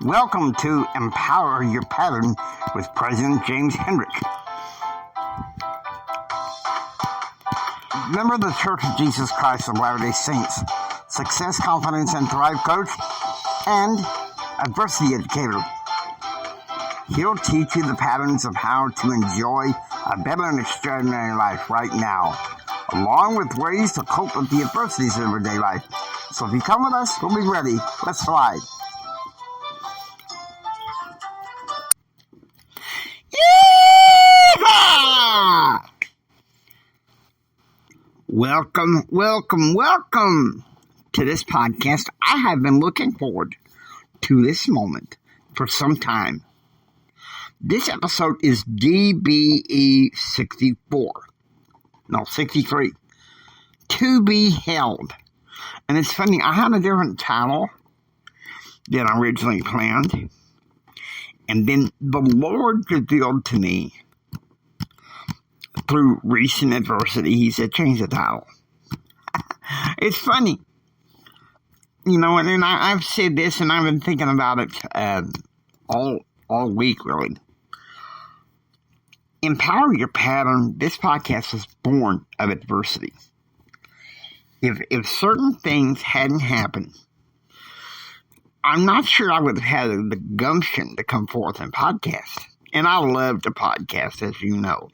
Welcome to Empower Your Pattern with President James Hendrick. Member of the Church of Jesus Christ of Latter-day Saints, Success, Confidence, and Thrive Coach, and Adversity Educator. He'll teach you the patterns of how to enjoy a better and extraordinary life right now, along with ways to cope with the adversities of everyday life. So if you come with us, we'll be ready. Let's slide. Yeehaw! Welcome to this podcast. I have been looking forward to this moment for some time. This episode is DBE 63. To be held. And it's funny, I had a different title than I originally planned. And then the Lord revealed to me through recent adversity, He said, change the title. It's funny. You know, and I've said this and I've been thinking about it all week, really. Empower Your Pattern, this podcast was born of adversity. If certain things hadn't happened, I'm not sure I would have had the gumption to come forth and podcast. And I love to podcast, as you know,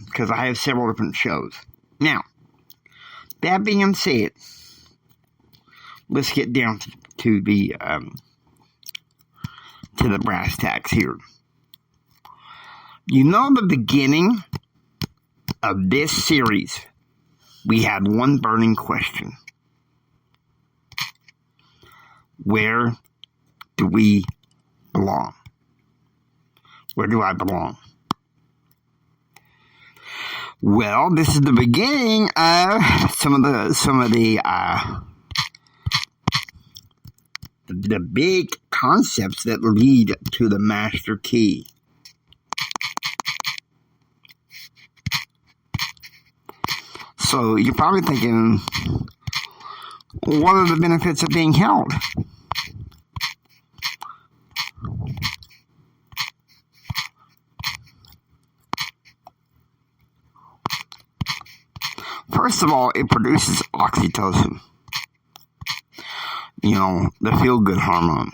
because I have several different shows. Now, that being said, let's get down to the brass tacks here. You know, the beginning of this series, we had one burning question. Where do we belong? Where do I belong? Well, this is the beginning of some of the big concepts that lead to the master key. So you're probably thinking, what are the benefits of being held? First of all, it produces oxytocin. You know, the feel-good hormone.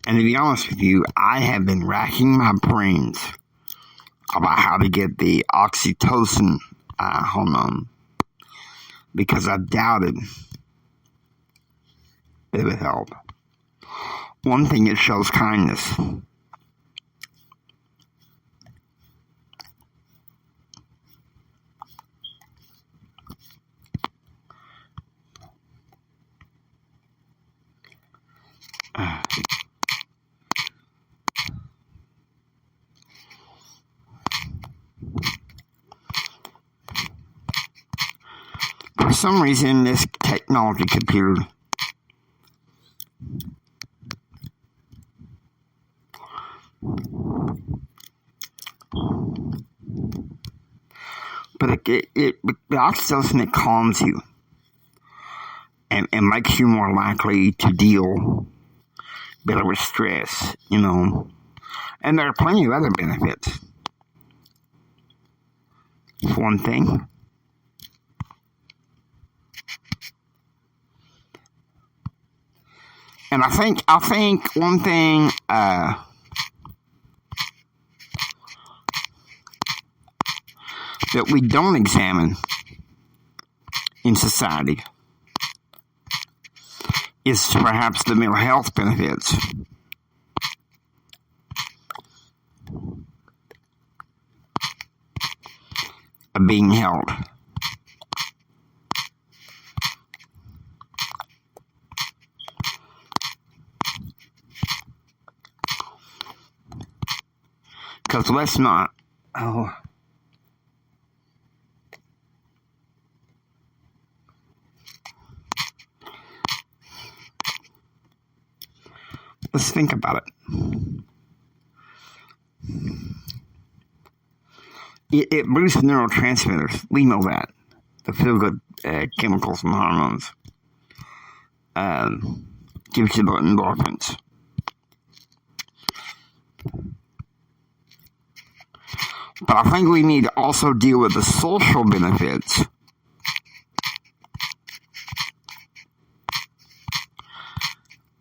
And to be honest with you, I have been racking my brains about how to get the oxytocin hormone because I doubted it would help. One thing, it shows kindness. For some reason, this technology computer but the oxytocin, it calms you and makes you more likely to deal better with stress, you know. And there are plenty of other benefits. For one thing, and I think one thing that we don't examine in society is perhaps the mental health benefits of being held. Because let's not, let's think about it. It boosts neurotransmitters. We know that. The feel-good chemicals and hormones. gives you the endorphins. But I think we need to also deal with the social benefits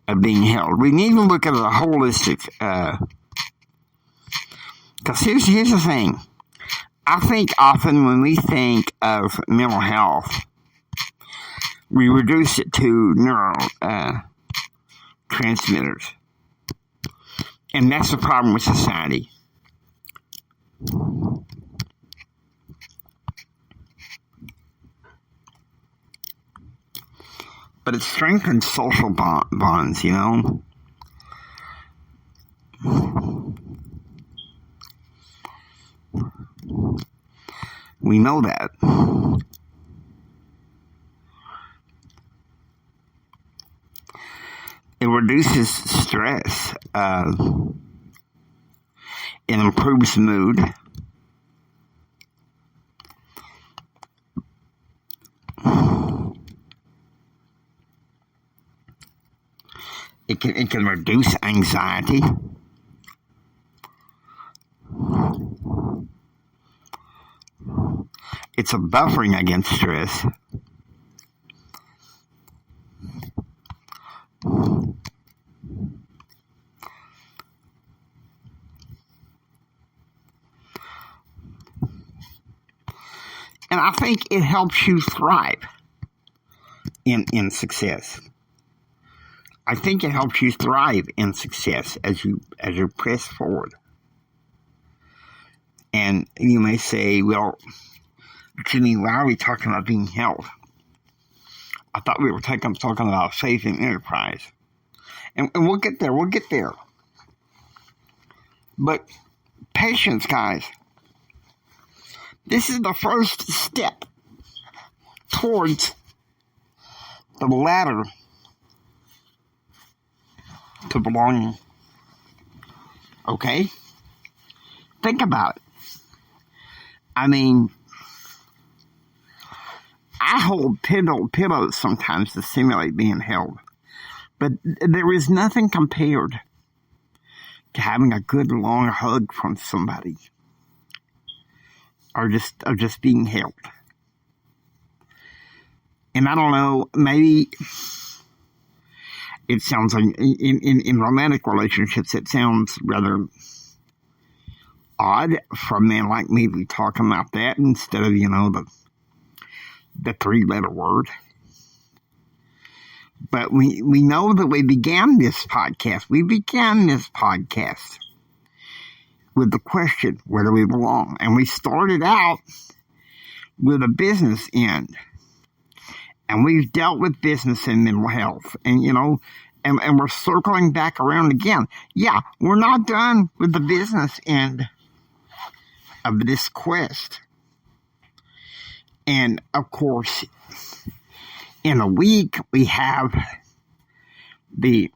of being held. We need to look at a holistic, because here's the thing. I think often when we think of mental health, we reduce it to neurotransmitters. And that's the problem with society. But it strengthens social bonds, you know. We know that. It reduces stress. It improves mood. It can reduce anxiety. It's a buffering against stress. And I think it helps you thrive in success. I think it helps you thrive in success as you press forward. And you may say, well, Jimmy, why are we talking about being held? I thought we were talking about faith and enterprise. And we'll get there. But patience, guys. This is the first step towards the ladder to belonging. Okay? Think about it. I mean, I hold pillows sometimes to simulate being held. But there is nothing compared to having a good long hug from somebody. Or just being held. And I don't know, maybe it sounds like in romantic relationships, it sounds rather odd for a man like me to be talking about that instead of, the three-letter word. But we know that we began this podcast. We began this podcast with the question, where do we belong? And we started out with a business end. And we've dealt with business and mental health. And, and we're circling back around again. Yeah, we're not done with the business end of this quest. And, of course, in a week, we have the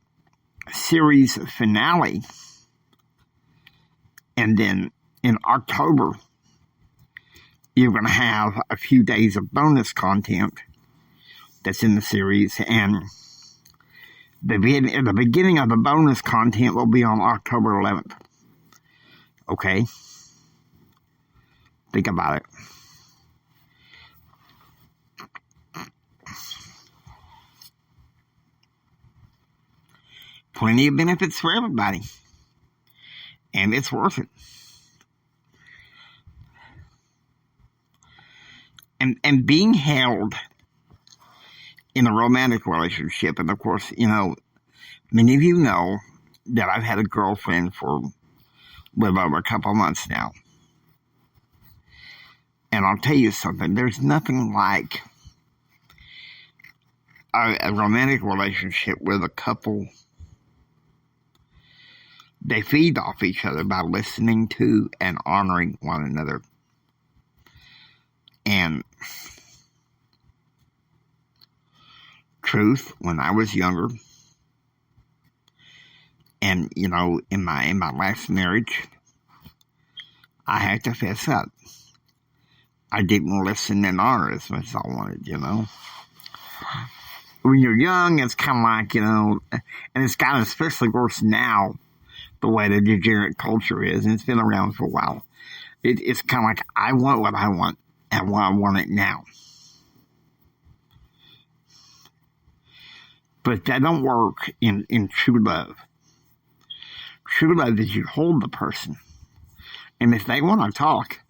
series finale. And then in October, you're going to have a few days of bonus content that's in the series. And the beginning of the bonus content will be on October 11th. Okay? Think about it. Plenty of benefits for everybody. And it's worth it. And being held in a romantic relationship, and of course, many of you know that I've had a girlfriend for well over a couple of months now. And I'll tell you something, there's nothing like a romantic relationship with a couple. They feed off each other by listening to and honoring one another. And truth, when I was younger, and in my last marriage, I had to fess up. I didn't listen and honor as much as I wanted, when you're young, it's kind of like, and it's gotten especially worse now, the way the degenerate culture is, and it's been around for a while. It's kind of like, I want what I want, and I want it now. But that don't work in true love. True love is you hold the person, and if they want to talk,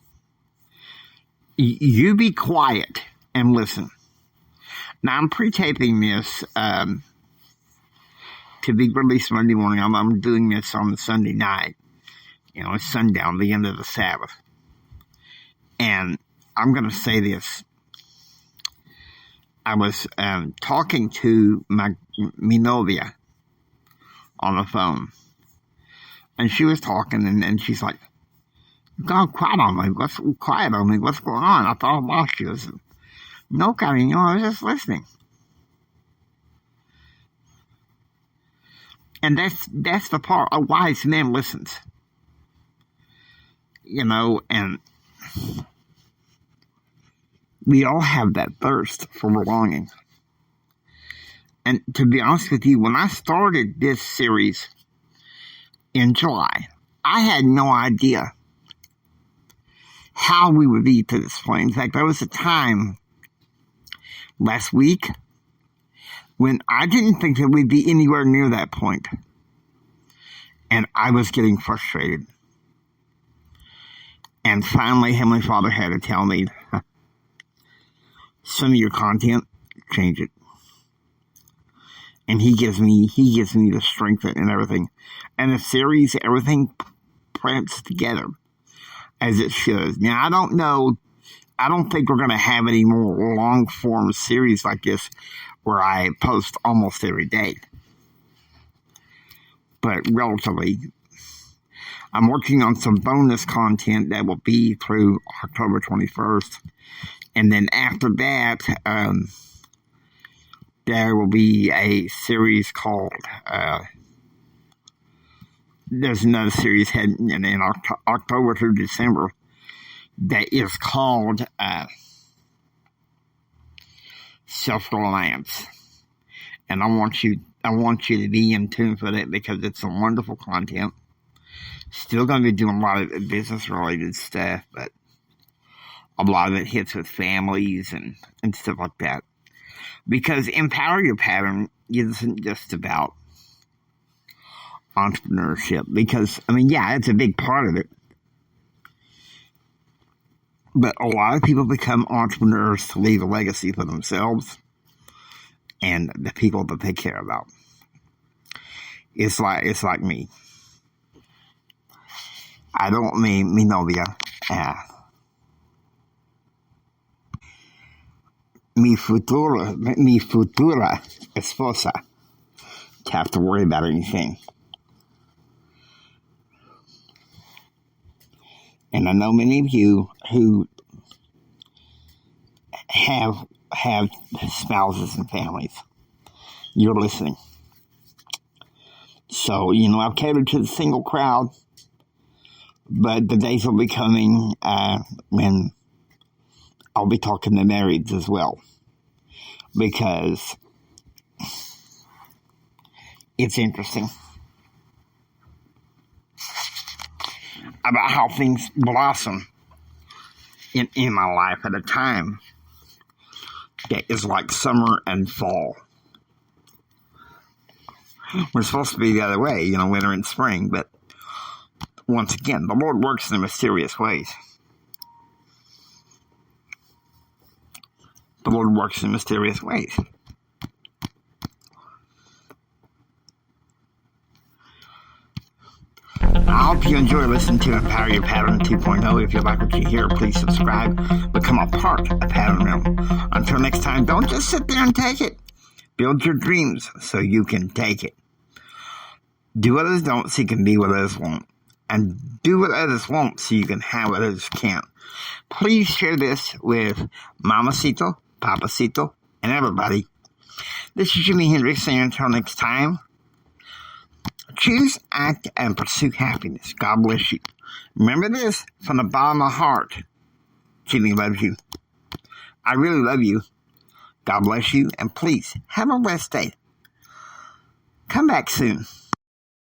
you be quiet and listen. Now, I'm pre-taping this to be released Monday morning. I'm doing this on the Sunday night. It's sundown, the end of the Sabbath. And I'm going to say this. I was talking to mi novia on the phone. And she was talking, and she's like, "God, quiet on me. What's going on? I thought I lost you." I said, "No, Connie, I was just listening." And that's the part. A wise man listens. And we all have that thirst for belonging. And to be honest with you, when I started this series in July, I had no idea how we would be to this point. In fact, there was a time last week when I didn't think that we'd be anywhere near that point. And I was getting frustrated. And finally, Heavenly Father had to tell me, some of your content, change it. And He gives me the strength and everything. And the series, everything plants together as it should. Now, I don't think we're going to have any more long-form series like this where I post almost every day. But relatively, I'm working on some bonus content that will be through October 21st. And then after that, there will be a series called, there's another series heading in October through December that is called Self-Reliance. And I want you to be in tune for that because it's some wonderful content. Still going to be doing a lot of business-related stuff, but a lot of it hits with families and stuff like that. Because Empower Your Pattern isn't just about entrepreneurship. Because, it's a big part of it. But a lot of people become entrepreneurs to leave a legacy for themselves and the people that they care about. It's like me. I don't mean mi novia. Mi futura esposa to have to worry about anything. And I know many of you who have spouses and families. You're listening. So, I've catered to the single crowd, but the days will be coming when I'll be talking to marrieds as well. Because it's interesting about how things blossom in my life at a time that is like summer and fall. We're supposed to be the other way, winter and spring, but once again, the Lord works in mysterious ways. The Lord works in mysterious ways. I hope you enjoy listening to Empower Your Pattern 2.0. If you like what you hear, please subscribe. Become a part of Pattern Realm. Until next time, don't just sit there and take it. Build your dreams so you can take it. Do what others don't so you can be what others won't. And do what others won't so you can have what others can't. Please share this with Mamacito, Papacito, and everybody. This is Jimi Hendrix saying until next time, choose, act, and pursue happiness. God bless you. Remember this from the bottom of my heart. Jimmy loves you. I really love you. God bless you, and please have a blessed day. Come back soon.